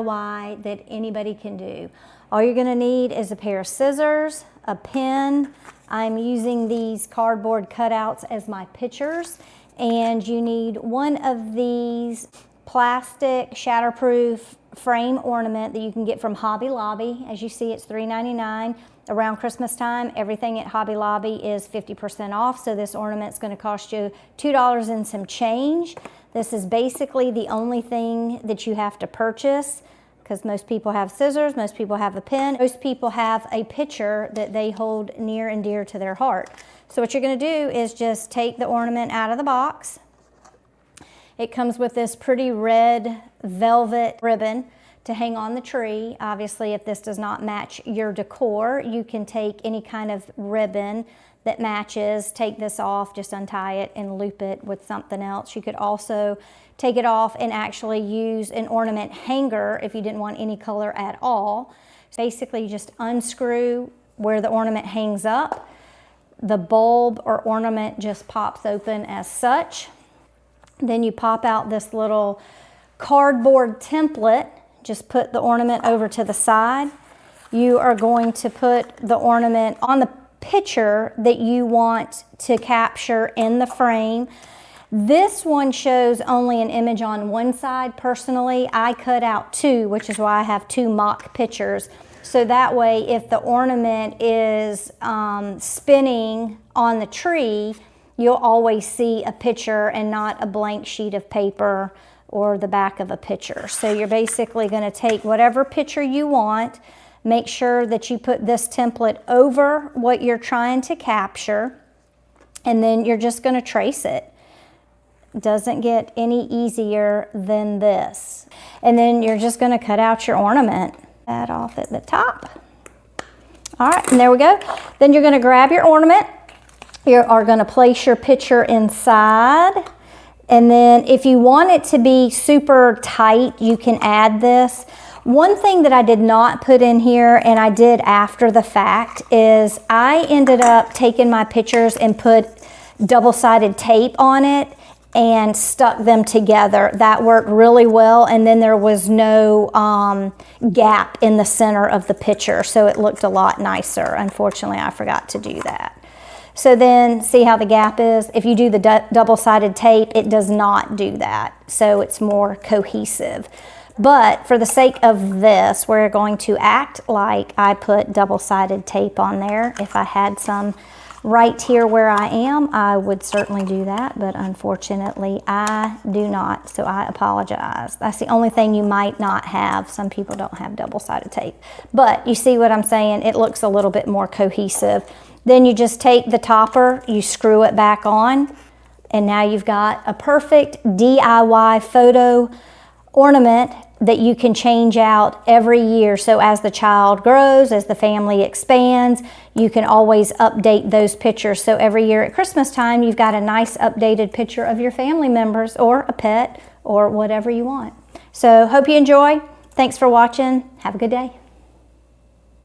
DIY that anybody can do. All you're gonna need is a pair of scissors, a pen. I'm using these cardboard cutouts as my pictures, and you need one of these plastic shatterproof frame ornament that you can get from Hobby Lobby. As you see, it's $3.99. Around Christmas time, everything at Hobby Lobby is 50% off, so this ornament's gonna cost you $2 and some change. This is basically the only thing that you have to purchase, because most people have scissors, most people have a pen, most people have a picture that they hold near and dear to their heart. So what you're gonna do is just take the ornament out of the box. It comes with this pretty red velvet ribbon to hang on the tree. Obviously, if this does not match your decor, you can take any kind of ribbon that matches, take this off, just untie it and loop it with something else. You could also take it off and actually use an ornament hanger if you didn't want any color at all. Basically, you just unscrew where the ornament hangs up. The bulb or ornament just pops open as such. Then you pop out this little cardboard template. Just put the ornament over to the side. You are going to put the ornament on the picture that you want to capture in the frame. This one shows only an image on one side. Personally, I cut out two, which is why I have two mock pictures. So that way, if the ornament is spinning on the tree, you'll always see a picture and not a blank sheet of paper or the back of a picture. So you're basically gonna take whatever picture you want, make sure that you put this template over what you're trying to capture, and then you're just gonna trace it. Doesn't get any easier than this. And then you're just gonna cut out your ornament. That off at the top. All right, and there we go. Then you're gonna grab your ornament. You are gonna place your picture inside. And then if you want it to be super tight, you can add this. One thing that I did not put in here, and I did after the fact, is I ended up taking my pictures and put double-sided tape on it and stuck them together. That worked really well, and then there was no gap in the center of the picture, so it looked a lot nicer. Unfortunately, I forgot to do that. So then, see how the gap is? If you do the double-sided tape, it does not do that. So it's more cohesive. But for the sake of this, we're going to act like I put double-sided tape on there. If I had some right here where I am, I would certainly do that. But unfortunately, I do not. So I apologize. That's the only thing you might not have. Some people don't have double-sided tape. But you see what I'm saying? It looks a little bit more cohesive. Then you just take the topper, you screw it back on, and now you've got a perfect DIY photo ornament that you can change out every year. So as the child grows, as the family expands, you can always update those pictures. So every year at Christmas time, you've got a nice updated picture of your family members or a pet or whatever you want. So hope you enjoy. Thanks for watching. Have a good day.